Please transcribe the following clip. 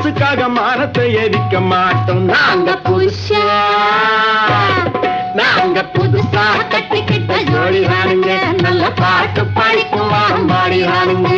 காசுக்காக மானத்தை எரிக்க மாட்டோம். நாங்க புதுசா கட்டிக்கிட்ட ஜோடிதானுங்க, நல்ல பாட்டு பாடிக்குவாரம் பாடிதானுங்க.